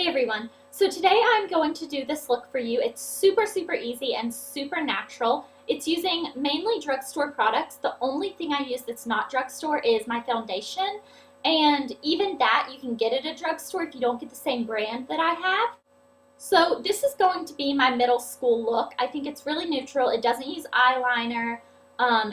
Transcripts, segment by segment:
Hey everyone, so today I'm going to do this look for you. It's super easy and super natural. It's using mainly drugstore products. The only thing I use that's not drugstore is my foundation, and even that you can get at a drugstore if you don't get the same brand that I have. So this is going to be my middle school look. I think it's really neutral. It doesn't use eyeliner.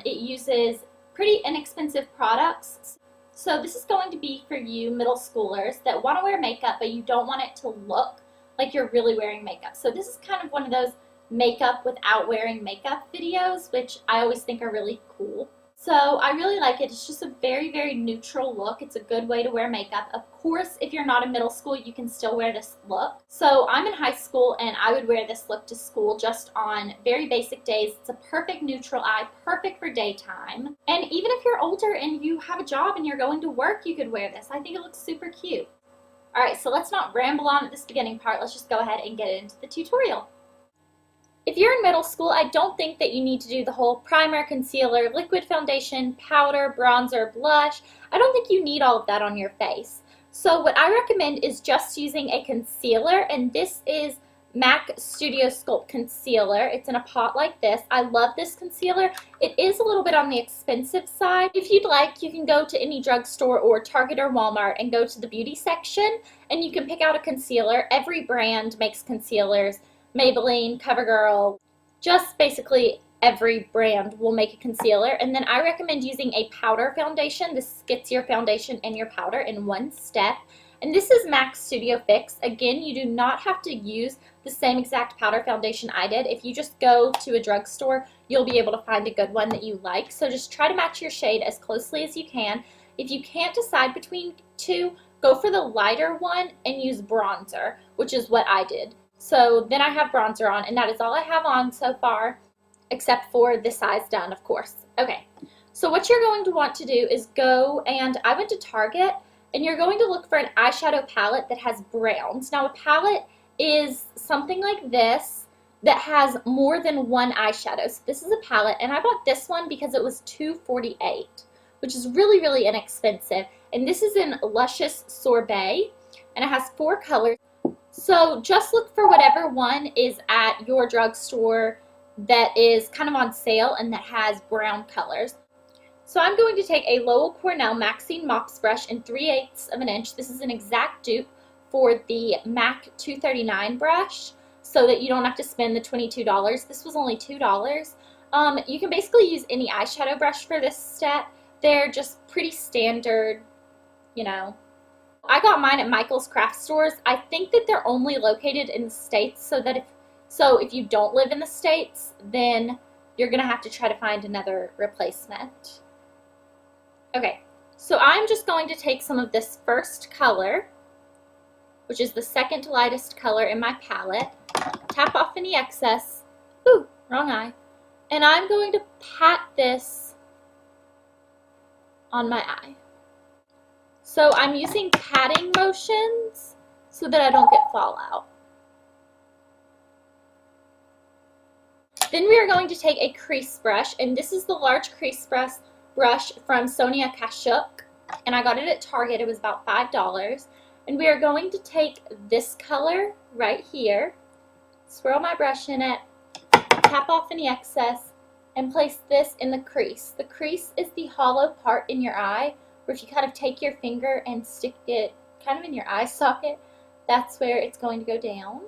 It uses pretty inexpensive products. So this is going to be for you middle schoolers that want to wear makeup but you don't want it to look like you're really wearing makeup. So this is kind of one of those makeup without wearing makeup videos, which I always think are really cool. So I really like it. It's just a very neutral look. It's a good way to wear makeup. Of course, if you're not in middle school, you can still wear this look. So I'm in high school and I would wear this look to school just on very basic days. It's a perfect neutral eye, perfect for daytime. And even if you're older and you have a job and you're going to work, you could wear this. I think it looks super cute. Alright, so let's not ramble on at this beginning part. Let's just go ahead and get into the tutorial. If you're in middle school, I don't think that you need to do the whole primer, concealer, liquid foundation, powder, bronzer, blush. I don't think you need all of that on your face. So what I recommend is just using a concealer, and this is MAC Studio Sculpt Concealer. It's in a pot like this. I love this concealer. It is a little bit on the expensive side. If you'd like, you can go to any drugstore or Target or Walmart and go to the beauty section, and you can pick out a concealer. Every brand makes concealers. Maybelline, CoverGirl, just basically every brand will make a concealer. And then I recommend using a powder foundation. This gets your foundation and your powder in one step. And this is MAC Studio Fix. Again, you do not have to use the same exact powder foundation I did. If you just go to a drugstore, you'll be able to find a good one that you like. So just try to match your shade as closely as you can. If you can't decide between two, go for the lighter one and use bronzer, which is what I did. So then I have bronzer on, and that is all I have on so far, except for this size done, of course. Okay, so what you're going to want to do is go, and I went to Target, and you're going to look for an eyeshadow palette that has browns. Now a palette is something like this that has more than one eyeshadow. So this is a palette, and I bought this one because it was $2.48, which is really inexpensive. And this is in Luscious Sorbet, and it has 4 colors. So just look for whatever one is at your drugstore that is kind of on sale and that has brown colors. So I'm going to take a Lowell Cornell Maxine Mops brush in 3/8 of an inch. This is an exact dupe for the MAC 239 brush, so that you don't have to spend the $22. This was only $2. You can basically use any eyeshadow brush for this step. They're just pretty standard, you know. I got mine at Michael's Craft Stores. I think that they're only located in the States, so if you don't live in the States, then you're going to have to try to find another replacement. Okay, so I'm just going to take some of this first color, which is the second lightest color in my palette, tap off any excess, ooh, wrong eye, and I'm going to pat this on my eye. So I'm using patting motions so that I don't get fallout. Then we are going to take a crease brush, and this is the large crease brush from Sonia Kashuk, and I got it at Target. It was about $5. And we are going to take this color right here, swirl my brush in it, tap off any excess, and place this in the crease. The crease is the hollow part in your eye, where if you kind of take your finger and stick it kind of in your eye socket, that's where it's going to go down.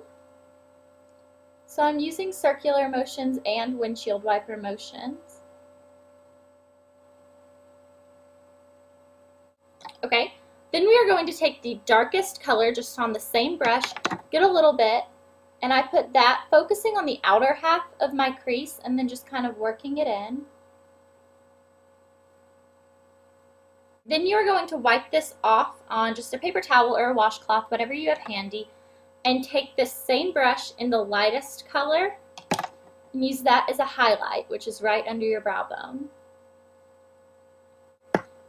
So I'm using circular motions and windshield wiper motions. Okay, then we are going to take the darkest color just on the same brush, get a little bit, and I put that focusing on the outer half of my crease and then just kind of working it in. Then you are going to wipe this off on just a paper towel or a washcloth, whatever you have handy, and take this same brush in the lightest color and use that as a highlight, which is right under your brow bone.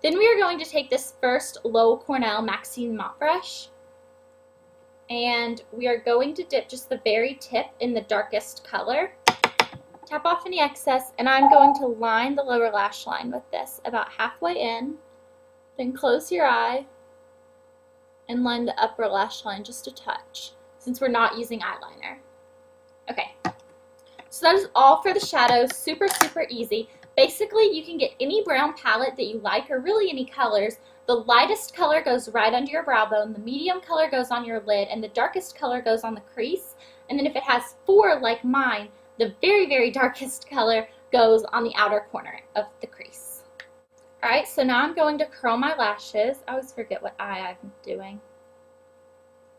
Then we are going to take this first Lowell Cornell Maxine Mop brush, and we are going to dip just the very tip in the darkest color, tap off any excess, and I'm going to line the lower lash line with this about halfway in. Then close your eye and line the upper lash line just a touch, since we're not using eyeliner. Okay, so that is all for the shadows. Super, super easy. Basically, you can get any brown palette that you like, or really any colors. The lightest color goes right under your brow bone, the medium color goes on your lid, and the darkest color goes on the crease. And then if it has 4 like mine, the very, very darkest color goes on the outer corner of the crease. Alright, so now I'm going to curl my lashes. I always forget what eye I'm doing.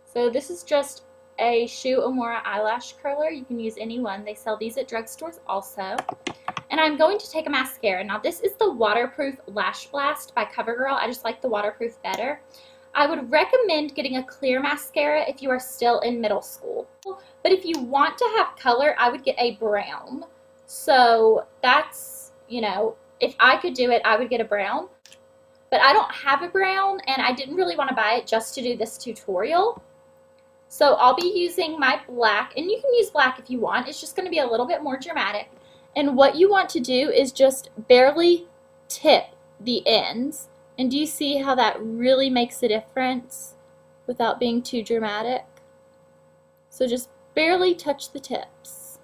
So this is just a Shu Uemura eyelash curler. You can use any one. They sell these at drugstores also. And I'm going to take a mascara. Now this is the Waterproof Lash Blast by CoverGirl. I just like the waterproof better. I would recommend getting a clear mascara if you are still in middle school. But if you want to have color, I would get a brown. So that's, you know, if I could do it, I would get a brown. But I don't have a brown, and I didn't really want to buy it just to do this tutorial. So I'll be using my black, and you can use black if you want. It's just going to be a little bit more dramatic. And what you want to do is just barely tip the ends. And do you see how that really makes a difference without being too dramatic? So just barely touch the tips.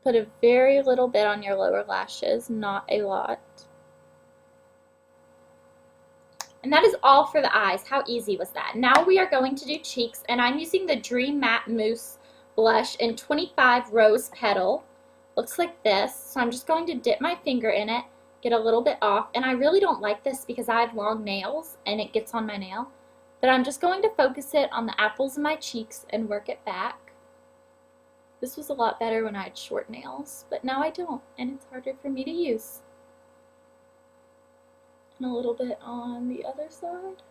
Put a very little bit on your lower lashes, not a lot. And that is all for the eyes. How easy was that? Now we are going to do cheeks, and I'm using the Dream Matte Mousse blush in 25 Rose Petal. Looks like this. So I'm just going to dip my finger in it, get a little bit off, and I really don't like this because I have long nails and it gets on my nail. But I'm just going to focus it on the apples of my cheeks and work it back. This was a lot better when I had short nails, but now I don't, and it's harder for me to use. And a little bit on the other side.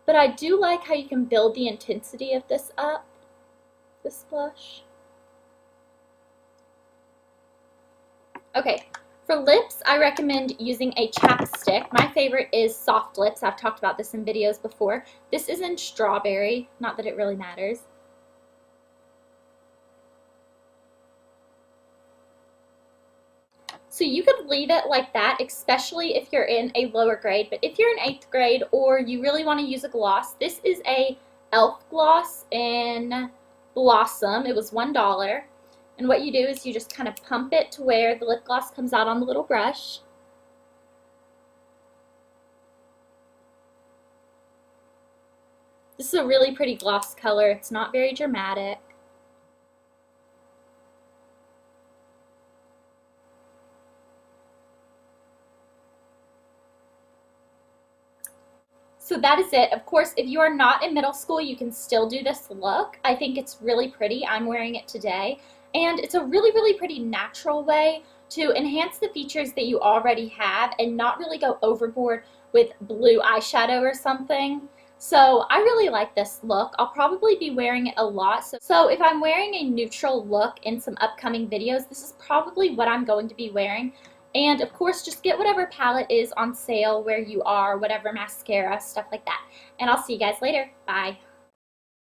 But I do like how you can build the intensity of this up, this blush. Okay, for lips, I recommend using a chapstick. My favorite is Soft Lips. I've talked about this in videos before. This is in Strawberry, not that it really matters. So you could leave it like that, especially if you're in a lower grade. But if you're in 8th grade or you really want to use a gloss, this is a e.l.f. gloss in Blossom. It was $1. And what you do is you just kind of pump it to where the lip gloss comes out on the little brush. This is a really pretty gloss color. It's not very dramatic. So that is it. Of course, if you are not in middle school, you can still do this look. I think it's really pretty. I'm wearing it today. And it's a really, really pretty natural way to enhance the features that you already have and not really go overboard with blue eyeshadow or something. So I really like this look. I'll probably be wearing it a lot. So if I'm wearing a neutral look in some upcoming videos, this is probably what I'm going to be wearing. And of course, just get whatever palette is on sale where you are, whatever mascara, stuff like that. And I'll see you guys later. Bye.